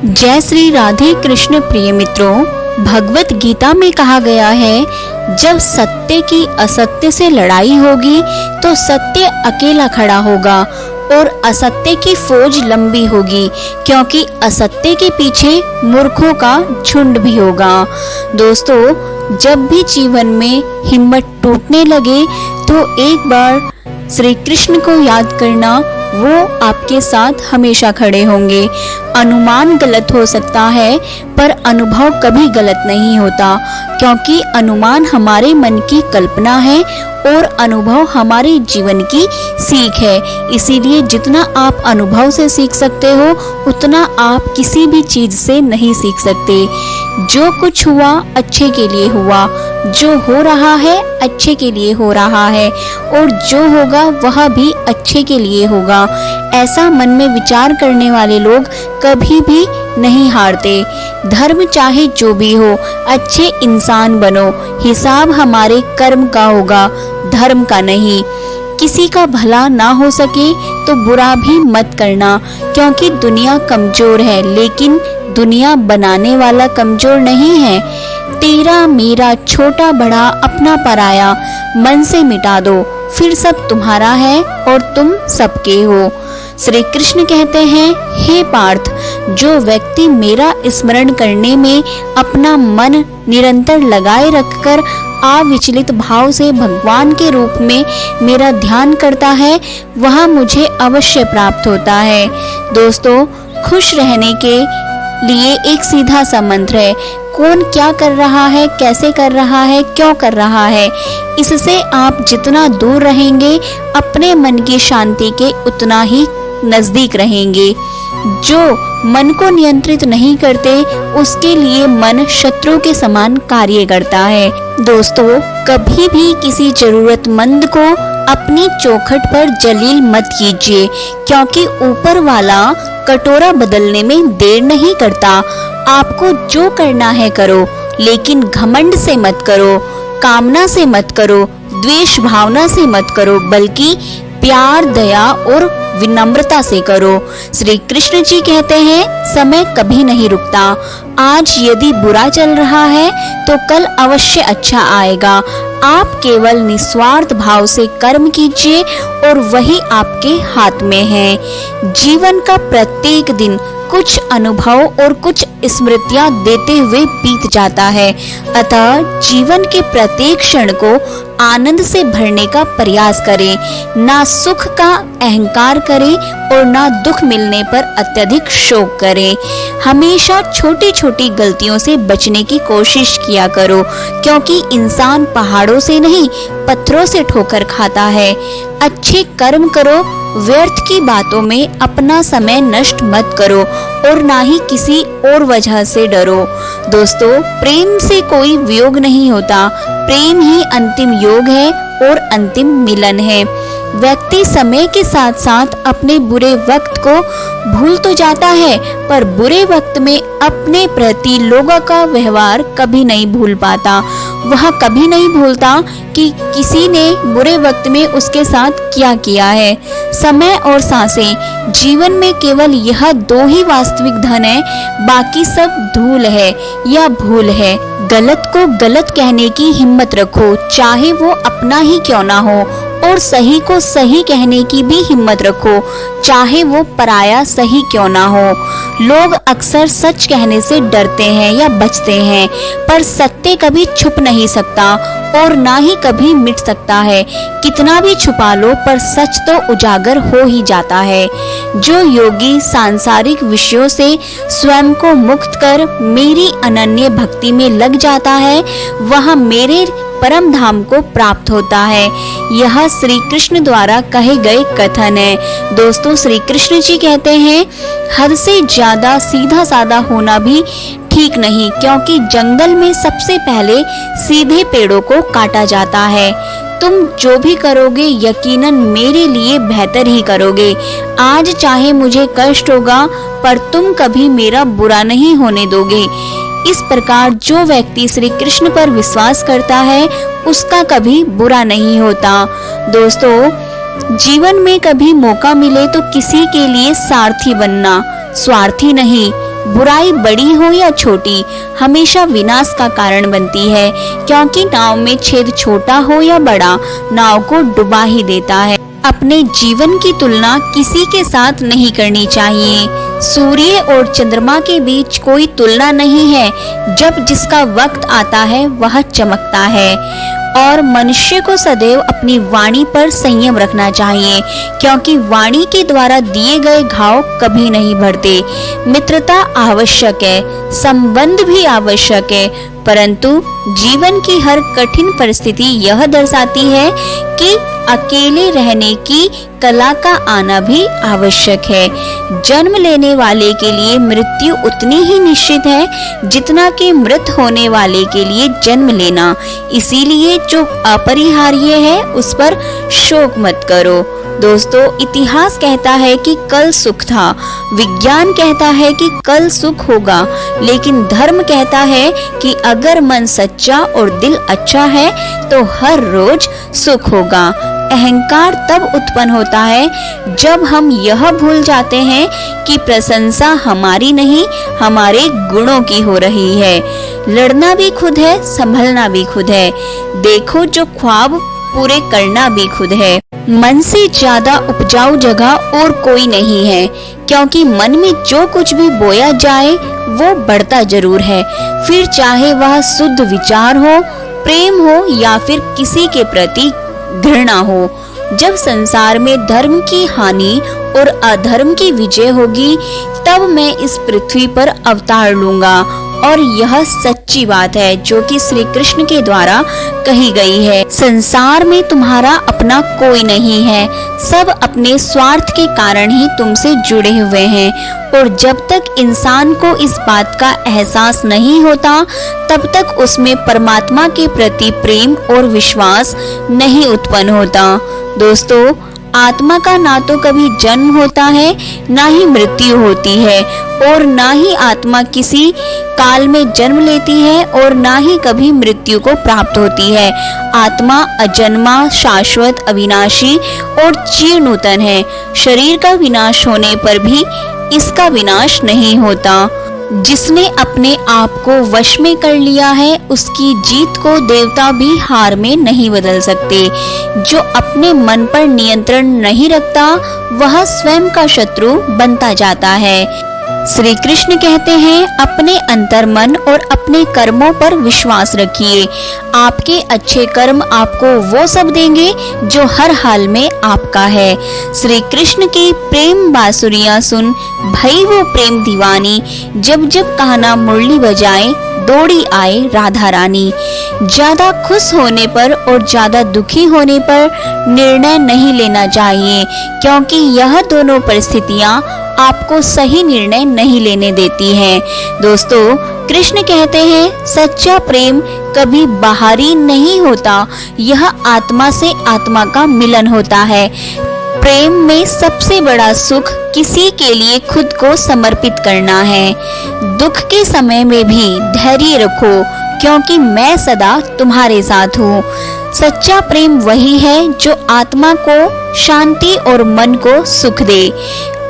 जय श्री राधे कृष्ण। प्रिय मित्रों, भगवत गीता में कहा गया है, जब सत्य की असत्य से लड़ाई होगी तो सत्य अकेला खड़ा होगा और असत्य की फौज लंबी होगी, क्योंकि असत्य के पीछे मूर्खों का झुंड भी होगा। दोस्तों, जब भी जीवन में हिम्मत टूटने लगे तो एक बार श्री कृष्ण को याद करना, वो आपके साथ हमेशा खड़े होंगे। अनुमान गलत हो सकता है पर अनुभव कभी गलत नहीं होता, क्योंकि अनुमान हमारे मन की कल्पना है और अनुभव हमारे जीवन की सीख है। इसीलिए जितना आप अनुभव से सीख सकते हो उतना आप किसी भी चीज से नहीं सीख सकते। जो कुछ हुआ अच्छे के लिए हुआ, जो हो रहा है अच्छे के लिए हो रहा है और जो होगा वह भी अच्छे के लिए होगा। ऐसा मन में विचार करने वाले लोग कभी भी नहीं हारते। धर्म चाहे जो भी हो, अच्छे इंसान बनो। हिसाब हमारे कर्म का होगा, धर्म का नहीं। किसी का भला ना हो सके तो बुरा भी मत करना, क्योंकि दुनिया कमजोर है, लेकिन दुनिया बनाने वाला कमजोर नहीं है। तेरा मेरा छोटा बड़ा अपना पराया मन से मिटा दो, फिर सब तुम्हारा है और तुम सबके हो। श्री कृष्ण कहते हैं, हे पार्थ, जो व्यक्ति मेरा स्मरण करने में अपना मन निरंतर लगाए रखकर अविचलित भाव से भगवान के रूप में मेरा ध्यान करता है, वह मुझे अवश्य प्राप्त होता है। दोस्तों, खुश रहने के लिए एक सीधा सा मंत्र है। कौन क्या कर रहा है, कैसे कर रहा है, क्यों कर रहा है, इससे आप जितना दूर रहेंगे अपने मन की शांति के उतना ही नजदीक रहेंगे। जो मन को नियंत्रित नहीं करते उसके लिए मन शत्रु के समान कार्य करता है। दोस्तों, कभी भी किसी जरूरतमंद को अपनी चौखट पर जलील मत कीजिए, क्योंकि ऊपर वाला कटोरा बदलने में देर नहीं करता। आपको जो करना है करो, लेकिन घमंड से मत करो, कामना से मत करो, द्वेष भावना से मत करो, बल्कि प्यार, दया और विनम्रता से करो। श्री कृष्ण जी कहते हैं, समय कभी नहीं रुकता। आज यदि बुरा चल रहा है तो कल अवश्य अच्छा आएगा। आप केवल निस्वार्थ भाव से कर्म कीजिए और वही आपके हाथ में है। जीवन का प्रत्येक दिन कुछ अनुभव और कुछ स्मृतियां देते हुए बीत जाता है, अतः जीवन के प्रत्येक क्षण को आनंद से भरने का प्रयास करें। ना सुख का अहंकार करें और ना दुख मिलने पर अत्यधिक शोक करें। हमेशा छोटी छोटी गलतियों से बचने की कोशिश किया करो, क्योंकि इंसान पहाड़ों से नहीं पत्थरों से ठोकर खाता है। अच्छे कर्म करो, व्यर्थ की बातों में अपना समय नष्ट मत करो और ना ही किसी और वजह से डरो। दोस्तों, प्रेम से कोई वियोग नहीं होता, प्रेम ही अंतिम योग है और अंतिम मिलन है। व्यक्ति समय के साथ साथ अपने बुरे वक्त को भूल तो जाता है, पर बुरे वक्त में अपने प्रति लोगों का व्यवहार कभी नहीं भूल पाता। वह कभी नहीं भूलता कि किसी ने बुरे वक्त में उसके साथ क्या किया है। समय और सांसें, जीवन में केवल यह दो ही वास्तविक धन है, बाकी सब धूल है या भूल है। गलत को गलत कहने की हिम्मत रखो, चाहे वो अपना ही क्यों ना हो, और सही को सही कहने की भी हिम्मत रखो, चाहे वो पराया सही क्यों ना हो। लोग अक्सर सच कहने से डरते हैं या बचते हैं, पर सत्य कभी छुप नहीं सकता और ना ही कभी मिट सकता है। कितना भी छुपा लो पर सच तो उजागर हो ही जाता है। जो योगी सांसारिक विषयों से स्वयं को मुक्त कर मेरी अनन्य भक्ति में लग जाता है, वह मेरे परम धाम को प्राप्त होता है। यह श्री कृष्ण द्वारा कहे गए कथन है। दोस्तों, श्री कृष्ण जी कहते हैं, हद से ज्यादा सीधा साधा होना भी ठीक नहीं, क्योंकि जंगल में सबसे पहले सीधे पेड़ों को काटा जाता है। तुम जो भी करोगे यकीनन मेरे लिए बेहतर ही करोगे। आज चाहे मुझे कष्ट होगा, पर तुम कभी मेरा बुरा नहीं होने दोगे। इस प्रकार जो व्यक्ति श्री कृष्ण पर विश्वास करता है उसका कभी बुरा नहीं होता। दोस्तों, जीवन में कभी मौका मिले तो किसी के लिए सारथी बनना, स्वार्थी नहीं। बुराई बड़ी हो या छोटी हमेशा विनाश का कारण बनती है, क्योंकि नाव में छेद छोटा हो या बड़ा नाव को डुबा ही देता है। अपने जीवन की तुलना किसी के साथ नहीं करनी चाहिए। सूर्य और चंद्रमा के बीच कोई तुलना नहीं है। जब जिसका वक्त आता है वह चमकता है। और मनुष्य को सदैव अपनी वाणी पर संयम रखना चाहिए, क्योंकि वाणी के द्वारा दिए गए घाव कभी नहीं भरते। मित्रता आवश्यक है, संबंध भी आवश्यक है, परंतु जीवन की हर कठिन परिस्थिति यह दर्शाती है कि अकेले रहने की कला का आना भी आवश्यक है। जन्म लेने वाले के लिए मृत्यु उतनी ही निश्चित है जितना कि मृत होने वाले के लिए जन्म लेना। इसीलिए जो अपरिहार्य है उस पर शोक मत करो। दोस्तों, इतिहास कहता है कि कल सुख था, विज्ञान कहता है कि कल सुख होगा, लेकिन धर्म कहता है कि अगर मन सच्चा और दिल अच्छा है तो हर रोज सुख होगा। अहंकार तब उत्पन्न होता है जब हम यह भूल जाते हैं कि प्रशंसा हमारी नहीं, हमारे गुणों की हो रही है। लड़ना भी खुद है, संभलना भी खुद है। देखो, जो ख्वाब पूरे करना भी खुद है। मन से ज्यादा उपजाऊ जगह और कोई नहीं है, क्योंकि मन में जो कुछ भी बोया जाए वो बढ़ता जरूर है, फिर चाहे वह शुद्ध विचार हो, प्रेम हो या फिर किसी के प्रति घृणा हो। जब संसार में धर्म की हानि और अधर्म की विजय होगी, तब मैं इस पृथ्वी पर अवतार लूंगा। और यह सच्ची बात है जो कि श्री कृष्ण के द्वारा कही गई है। संसार में तुम्हारा अपना कोई नहीं है, सब अपने स्वार्थ के कारण ही तुमसे जुड़े हुए हैं। और जब तक इंसान को इस बात का एहसास नहीं होता, तब तक उसमें परमात्मा के प्रति प्रेम और विश्वास नहीं उत्पन्न होता। दोस्तों, आत्मा का ना तो कभी जन्म होता है, ना ही मृत्यु होती है, और ना ही आत्मा किसी काल में जन्म लेती है और ना ही कभी मृत्यु को प्राप्त होती है। आत्मा अजन्मा, शाश्वत, अविनाशी और चिर नूतन है। शरीर का विनाश होने पर भी इसका विनाश नहीं होता। जिसने अपने आप को वश में कर लिया है, उसकी जीत को देवता भी हार में नहीं बदल सकते। जो अपने मन पर नियंत्रण नहीं रखता, वह स्वयं का शत्रु बनता जाता है। श्री कृष्ण कहते हैं, अपने अंतर मन और अपने कर्मों पर विश्वास रखिए। आपके अच्छे कर्म आपको वो सब देंगे जो हर हाल में आपका है। श्री कृष्ण की प्रेम बांसुरियां सुन भई वो प्रेम दीवानी, जब जब कान्हा मुरली बजाए दौड़ी आए राधा रानी। ज्यादा खुश होने पर और ज्यादा दुखी होने पर निर्णय नहीं लेना चाहिए, क्योंकि यह दोनों परिस्थितियां आपको सही निर्णय नहीं लेने देती हैं। दोस्तों, कृष्ण कहते हैं, सच्चा प्रेम कभी बाहरी नहीं होता, यह आत्मा से आत्मा का मिलन होता है। प्रेम में सबसे बड़ा सुख किसी के लिए खुद को समर्पित करना है। दुख के समय में भी धैर्य रखो, क्योंकि मैं सदा तुम्हारे साथ हूँ। सच्चा प्रेम वही है जो आत्मा को शांति और मन को सुख दे,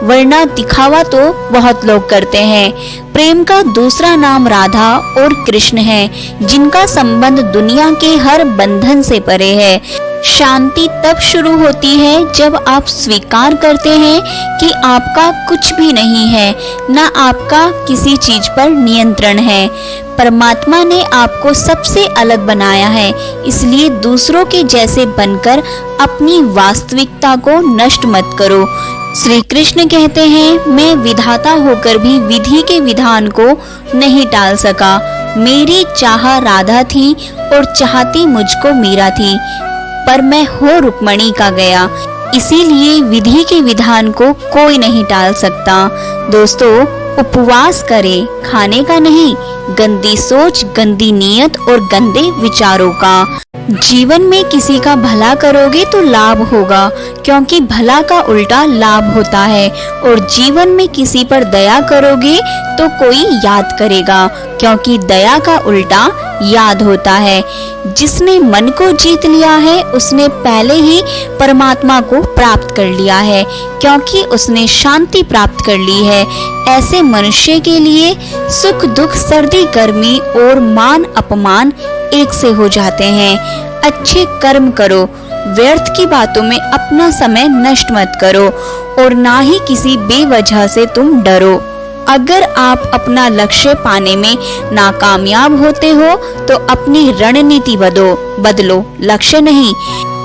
वरना दिखावा तो बहुत लोग करते हैं। प्रेम का दूसरा नाम राधा और कृष्ण है, जिनका संबंध दुनिया के हर बंधन से परे है। शांति तब शुरू होती है जब आप स्वीकार करते हैं कि आपका कुछ भी नहीं है, न आपका किसी चीज पर नियंत्रण है। परमात्मा ने आपको सबसे अलग बनाया है, इसलिए दूसरों के जैसे बनकर अपनी वास्तविकता को नष्ट मत करो। श्री कृष्ण कहते हैं, मैं विधाता होकर भी विधि के विधान को नहीं टाल सका। मेरी चाह राधा थी और चाहती मुझको मीरा थी, पर मैं हो रुक्मणी का गया। इसीलिए विधि के विधान को कोई नहीं टाल सकता। दोस्तों, उपवास करें, खाने का नहीं, गंदी सोच, गंदी नीयत और गंदे विचारों का। जीवन में किसी का भला करोगे तो लाभ होगा, क्योंकि भला का उल्टा लाभ होता है। और जीवन में किसी पर दया करोगे तो कोई याद करेगा, क्योंकि दया का उल्टा याद होता है। जिसने मन को जीत लिया है उसने पहले ही परमात्मा को प्राप्त कर लिया है, क्योंकि उसने शांति प्राप्त कर ली है। ऐसे मनुष्य के लिए सुख दुख, सर्दी गर्मी और मान अपमान एक से हो जाते हैं। अच्छे कर्म करो, व्यर्थ की बातों में अपना समय नष्ट मत करो और ना ही किसी बेवजह से तुम डरो। अगर आप अपना लक्ष्य पाने में नाकामयाब होते हो तो अपनी रणनीति बदलो, लक्ष्य नहीं।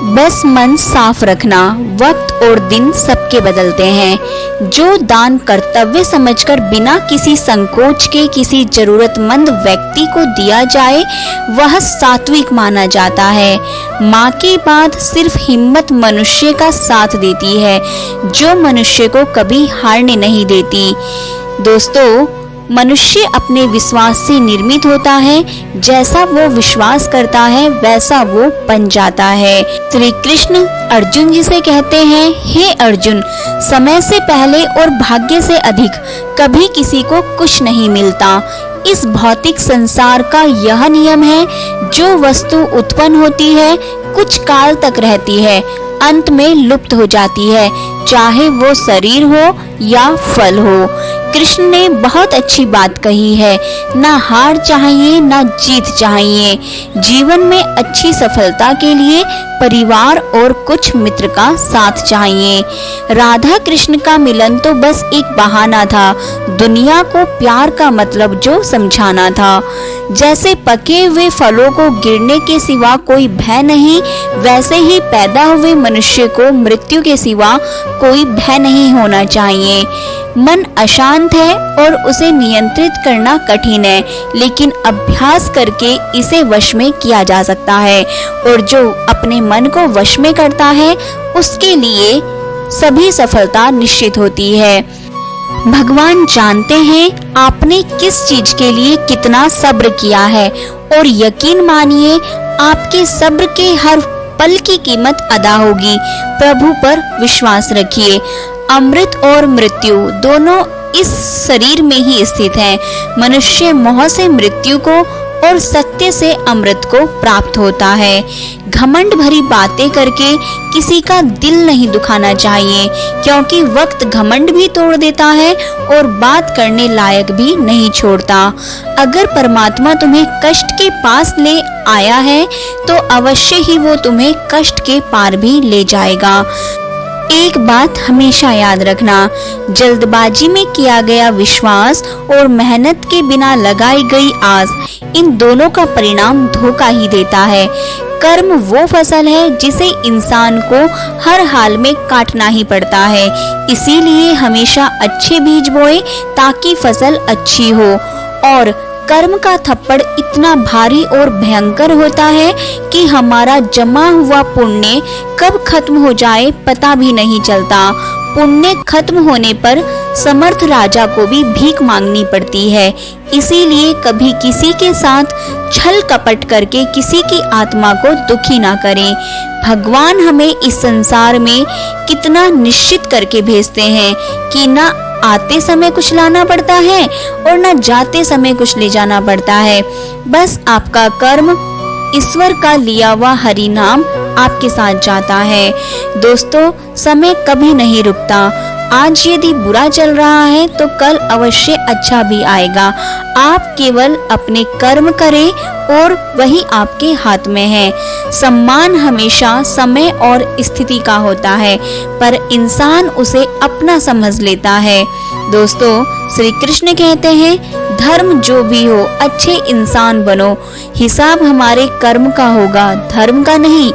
बस मन साफ रखना। वक्त और दिन सबके बदलते हैं। जो दान कर्तव्य समझकर बिना किसी संकोच के किसी जरूरतमंद व्यक्ति को दिया जाए वह सात्विक माना जाता है। माँ की बात सिर्फ हिम्मत मनुष्य का साथ देती है, जो मनुष्य को कभी हारने नहीं देती। दोस्तों, मनुष्य अपने विश्वास से निर्मित होता है। जैसा वो विश्वास करता है वैसा वो बन जाता है। श्री कृष्ण अर्जुन जी से कहते हैं, हे अर्जुन, समय से पहले और भाग्य से अधिक कभी किसी को कुछ नहीं मिलता। इस भौतिक संसार का यह नियम है, जो वस्तु उत्पन्न होती है कुछ काल तक रहती है, अंत में लुप्त हो जाती है, चाहे वो शरीर हो या फल हो। कृष्ण ने बहुत अच्छी बात कही है, ना हार चाहिए ना जीत चाहिए। जीवन में अच्छी सफलता के लिए परिवार और कुछ मित्र का साथ चाहिए। राधा कृष्ण का मिलन तो बस एक बहाना था, दुनिया को प्यार का मतलब जो समझाना था। जैसे पके हुए फलों को गिरने के सिवा कोई भय नहीं, वैसे ही पैदा हुए मनुष्य को मृत्यु के सिवा कोई भय नहीं होना चाहिए। मन अशांत है और उसे नियंत्रित करना कठिन है, लेकिन अभ्यास करके इसे वश में किया जा सकता है। और जो अपने मन को वश में करता है उसके लिए सभी सफलता निश्चित होती है। भगवान जानते हैं आपने किस चीज के लिए कितना सब्र किया है, और यकीन मानिए आपके सब्र के हर पल की कीमत अदा होगी। प्रभु पर विश्वास रखिए। अमृत और मृत्यु दोनों इस शरीर में ही स्थित हैं। मनुष्य मोह से मृत्यु को और सत्य से अमृत को प्राप्त होता है। घमंड भरी बातें करके किसी का दिल नहीं दुखाना चाहिए, क्योंकि वक्त घमंड भी तोड़ देता है और बात करने लायक भी नहीं छोड़ता। अगर परमात्मा तुम्हें कष्ट के पास ले आया है तो अवश्य ही वो तुम्हें कष्ट के पार भी ले जाएगा। एक बात हमेशा याद रखना, जल्दबाजी में किया गया विश्वास और मेहनत के बिना लगाई गई आस, इन दोनों का परिणाम धोखा ही देता है। कर्म वो फसल है जिसे इंसान को हर हाल में काटना ही पड़ता है। इसीलिए हमेशा अच्छे बीज बोए ताकि फसल अच्छी हो। और कर्म का थप्पड़ इतना भारी और भयंकर होता है कि हमारा जमा हुआ पुण्य कब खत्म हो जाए पता भी नहीं चलता। पुण्य खत्म होने पर समर्थ राजा को भी भीख मांगनी पड़ती है। इसीलिए कभी किसी के साथ छल कपट करके किसी की आत्मा को दुखी ना करें। भगवान हमें इस संसार में कितना निश्चित करके भेजते हैं कि ना आते समय कुछ लाना पड़ता है और ना जाते समय कुछ ले जाना पड़ता है। बस आपका कर्म, ईश्वर का लिया हुआ हरि नाम आपके साथ जाता है। दोस्तों, समय कभी नहीं रुकता। आज यदि बुरा चल रहा है तो कल अवश्य अच्छा भी आएगा। आप केवल अपने कर्म करें और वही आपके हाथ में है। सम्मान हमेशा समय और स्थिति का होता है, पर इंसान उसे अपना समझ लेता है। दोस्तों, श्री कृष्ण कहते हैं, धर्म जो भी हो अच्छे इंसान बनो। हिसाब हमारे कर्म का होगा, धर्म का नहीं।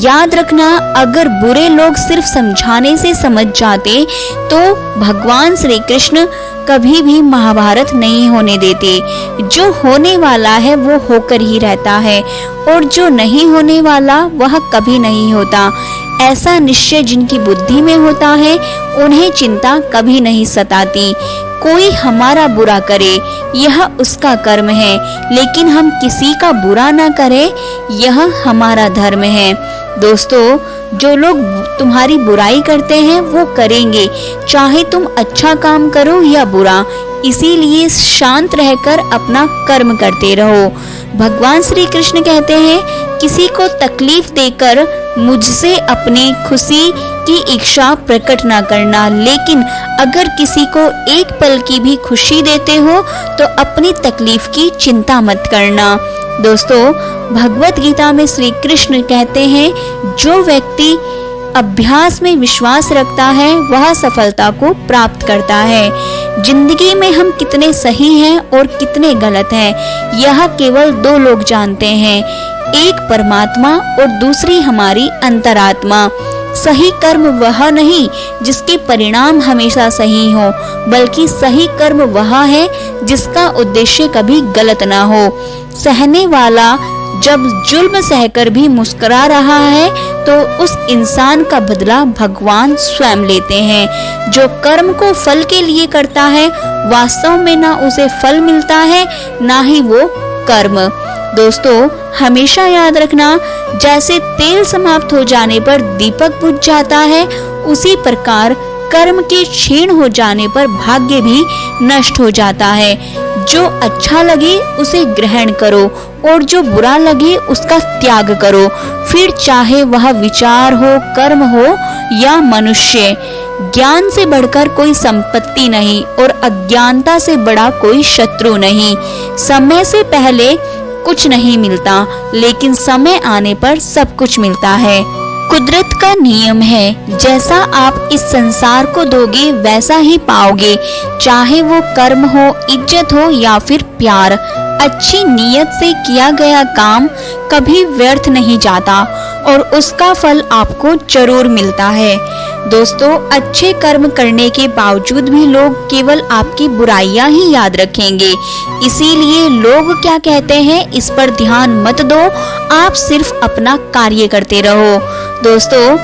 याद रखना, अगर बुरे लोग सिर्फ समझाने से समझ जाते तो भगवान श्री कृष्ण कभी भी महाभारत नहीं होने देते। जो होने वाला है वो होकर ही रहता है, और जो नहीं होने वाला वह कभी नहीं होता। ऐसा निश्चय जिनकी बुद्धि में होता है उन्हें चिंता कभी नहीं सताती। कोई हमारा बुरा करे यह उसका कर्म है, लेकिन हम किसी का बुरा ना करें यह हमारा धर्म है। दोस्तों, जो लोग तुम्हारी बुराई करते हैं वो करेंगे, चाहे तुम अच्छा काम करो या बुरा। इसीलिए शांत रहकर अपना कर्म करते रहो। भगवान श्री कृष्ण कहते हैं, किसी को तकलीफ देकर मुझसे अपनी खुशी की इच्छा प्रकट ना करना, लेकिन अगर किसी को एक पल की भी खुशी देते हो तो अपनी तकलीफ की चिंता मत करना। दोस्तों, भगवत गीता में श्री कृष्ण कहते हैं, जो व्यक्ति अभ्यास में विश्वास रखता है वह सफलता को प्राप्त करता है। जिंदगी में हम कितने सही हैं और कितने गलत हैं, यह केवल दो लोग जानते हैं, एक परमात्मा और दूसरी हमारी अंतरात्मा। सही कर्म वह नहीं जिसके परिणाम हमेशा सही हो, बल्कि सही कर्म वह है जिसका उद्देश्य कभी गलत ना हो। सहने वाला जब जुल्म सहकर भी मुस्कुरा रहा है तो उस इंसान का बदला भगवान स्वयं लेते हैं। जो कर्म को फल के लिए करता है, वास्तव में ना उसे फल मिलता है ना ही वो कर्म। दोस्तों, हमेशा याद रखना, जैसे तेल समाप्त हो जाने पर दीपक बुझ जाता है, उसी प्रकार कर्म के क्षीण हो जाने पर भाग्य भी नष्ट हो जाता है। जो अच्छा लगे उसे ग्रहण करो और जो बुरा लगे उसका त्याग करो, फिर चाहे वह विचार हो, कर्म हो या मनुष्य। ज्ञान से बढ़कर कोई संपत्ति नहीं और अज्ञानता से बड़ा कोई शत्रु नहीं। समय से पहले कुछ नहीं मिलता, लेकिन समय आने पर सब कुछ मिलता है। कुदरत का नियम है, जैसा आप इस संसार को दोगे वैसा ही पाओगे, चाहे वो कर्म हो, इज्जत हो या फिर प्यार। अच्छी नीयत से किया गया काम कभी व्यर्थ नहीं जाता और उसका फल आपको जरूर मिलता है। दोस्तों, अच्छे कर्म करने के बावजूद भी लोग केवल आपकी बुराइयां ही याद रखेंगे। इसीलिए लोग क्या कहते हैं इस पर ध्यान मत दो, आप सिर्फ अपना कार्य करते रहो। दोस्तों,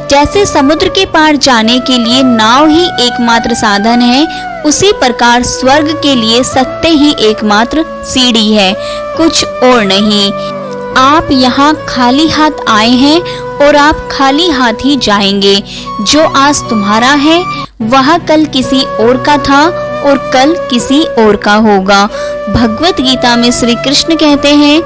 जैसे समुद्र के पार जाने के लिए नाव ही एकमात्र साधन है, उसी प्रकार स्वर्ग के लिए सत्य ही एकमात्र सीढ़ी है, कुछ और नहीं। आप यहाँ खाली हाथ आए हैं और आप खाली हाथ ही जाएंगे। जो आज तुम्हारा है वह कल किसी और का था और कल किसी और का होगा। भगवत गीता में श्री कृष्ण कहते हैं,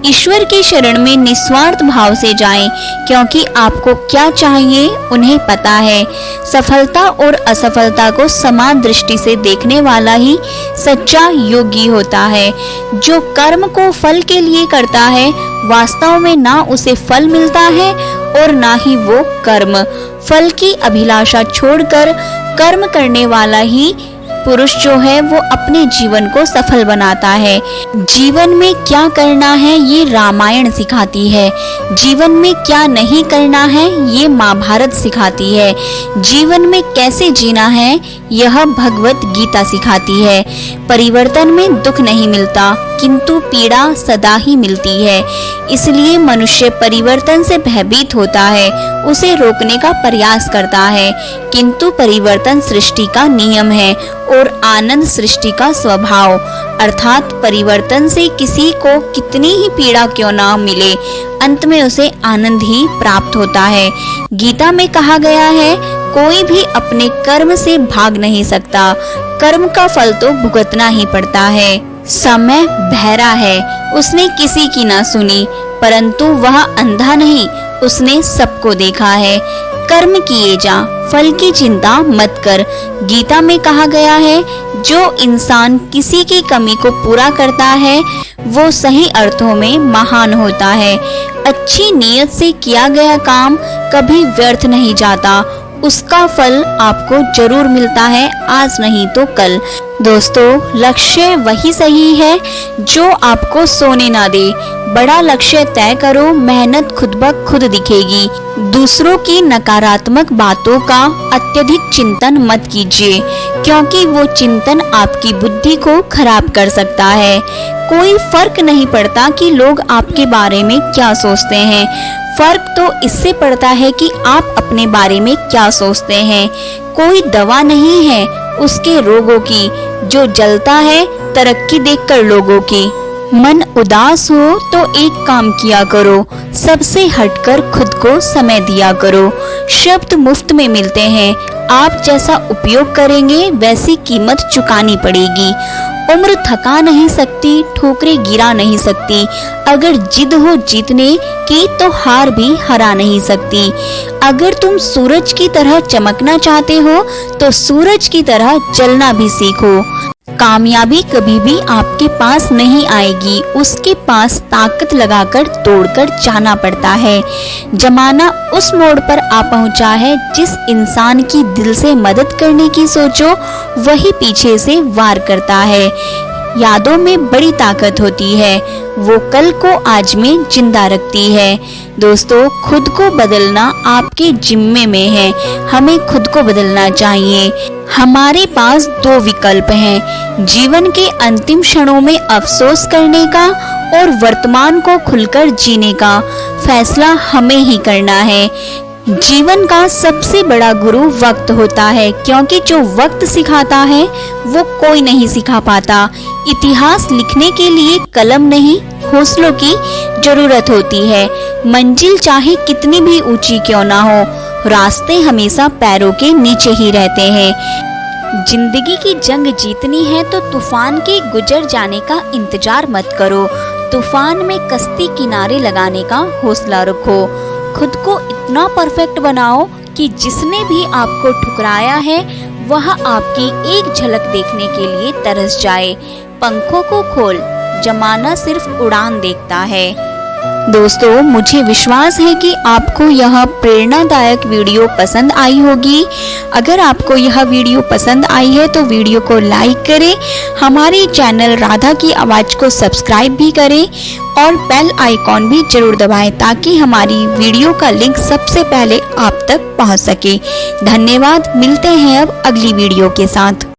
ईश्वर की शरण में निस्वार्थ भाव से जाएं, क्योंकि आपको क्या चाहिए उन्हें पता है। सफलता और असफलता को समान दृष्टि से देखने वाला ही सच्चा योगी होता है। जो कर्म को फल के लिए करता है, वास्तव में ना उसे फल मिलता है और ना ही वो कर्म। फल की अभिलाषा छोड़कर कर्म करने वाला ही पुरुष जो है वो अपने जीवन को सफल बनाता है। जीवन में क्या करना है ये रामायण सिखाती है, जीवन में क्या नहीं करना है ये महाभारत सिखाती है, जीवन में कैसे जीना है यह भगवत गीता सिखाती है। परिवर्तन में दुख नहीं मिलता, किंतु पीड़ा सदा ही मिलती है। इसलिए मनुष्य परिवर्तन से भयभीत होता है, उसे रोकने का प्रयास करता है, किंतु परिवर्तन सृष्टि का नियम है और आनंद सृष्टि का स्वभाव। अर्थात परिवर्तन से किसी को कितनी ही पीड़ा क्यों ना मिले, अंत में उसे आनंद ही प्राप्त होता है। गीता में कहा गया है, कोई भी अपने कर्म से भाग नहीं सकता, कर्म का फल तो भुगतना ही पड़ता है। समय बहरा है, उसने किसी की ना सुनी, परंतु वह अंधा नहीं, उसने सबको देखा है। कर्म किए जा, फल की चिंता मत कर। गीता में कहा गया है, जो इंसान किसी की कमी को पूरा करता है वो सही अर्थों में महान होता है। अच्छी नीयत से किया गया काम कभी व्यर्थ नहीं जाता, उसका फल आपको जरूर मिलता है, आज नहीं तो कल। दोस्तों, लक्ष्य वही सही है जो आपको सोने ना दे। बड़ा लक्ष्य तय करो, मेहनत खुद ब खुद दिखेगी। दूसरों की नकारात्मक बातों का अत्यधिक चिंतन मत कीजिए, क्योंकि वो चिंतन आपकी बुद्धि को खराब कर सकता है। कोई फर्क नहीं पड़ता कि लोग आपके बारे में क्या सोचते हैं, फर्क तो इससे पड़ता है कि आप अपने बारे में क्या सोचते हैं। कोई दवा नहीं है उसके रोगों की, जो जलता है तरक्की देखकर लोगों की। मन उदास हो तो एक काम किया करो, सबसे हटकर खुद को समय दिया करो। शब्द मुफ्त में मिलते हैं, आप जैसा उपयोग करेंगे वैसी कीमत चुकानी पड़ेगी। उम्र थका नहीं सकती, ठोकरें गिरा नहीं सकती। अगर जिद हो जीतने की तो हार भी हरा नहीं सकती। अगर तुम सूरज की तरह चमकना चाहते हो तो सूरज की तरह जलना भी सीखो। कामयाबी कभी भी आपके पास नहीं आएगी, उसके पास ताकत लगाकर तोड़कर जाना पड़ता है। जमाना उस मोड़ पर आ पहुंचा है, जिस इंसान की दिल से मदद करने की सोचो वही पीछे से वार करता है। यादों में बड़ी ताकत होती है, वो कल को आज में जिंदा रखती है। दोस्तों, खुद को बदलना आपके जिम्मे में है, हमें खुद को बदलना चाहिए। हमारे पास दो विकल्प हैं, जीवन के अंतिम क्षणों में अफसोस करने का और वर्तमान को खुलकर जीने का। फैसला हमें ही करना है। जीवन का सबसे बड़ा गुरु वक्त होता है, क्योंकि जो वक्त सिखाता है वो कोई नहीं सिखा पाता। इतिहास लिखने के लिए कलम नहीं, हौसलों की जरूरत होती है। मंजिल चाहे कितनी भी ऊंची क्यों ना हो, रास्ते हमेशा पैरों के नीचे ही रहते हैं। जिंदगी की जंग जीतनी है तो तूफान के गुजर जाने का इंतजार मत करो, तूफान में कश्ती किनारे लगाने का हौसला रखो। खुद को इतना परफेक्ट बनाओ कि जिसने भी आपको ठुकराया है वह आपकी एक झलक देखने के लिए तरस जाए। पंखों को खोल, जमाना सिर्फ उड़ान देखता है। दोस्तों, मुझे विश्वास है कि आपको यह प्रेरणादायक वीडियो पसंद आई होगी। अगर आपको यह वीडियो पसंद आई है तो वीडियो को लाइक करें, हमारे चैनल राधा की आवाज़ को सब्सक्राइब भी करें और बेल आइकॉन भी जरूर दबाएं ताकि हमारी वीडियो का लिंक सबसे पहले आप तक पहुंच सके। धन्यवाद, मिलते हैं अब अगली वीडियो के साथ।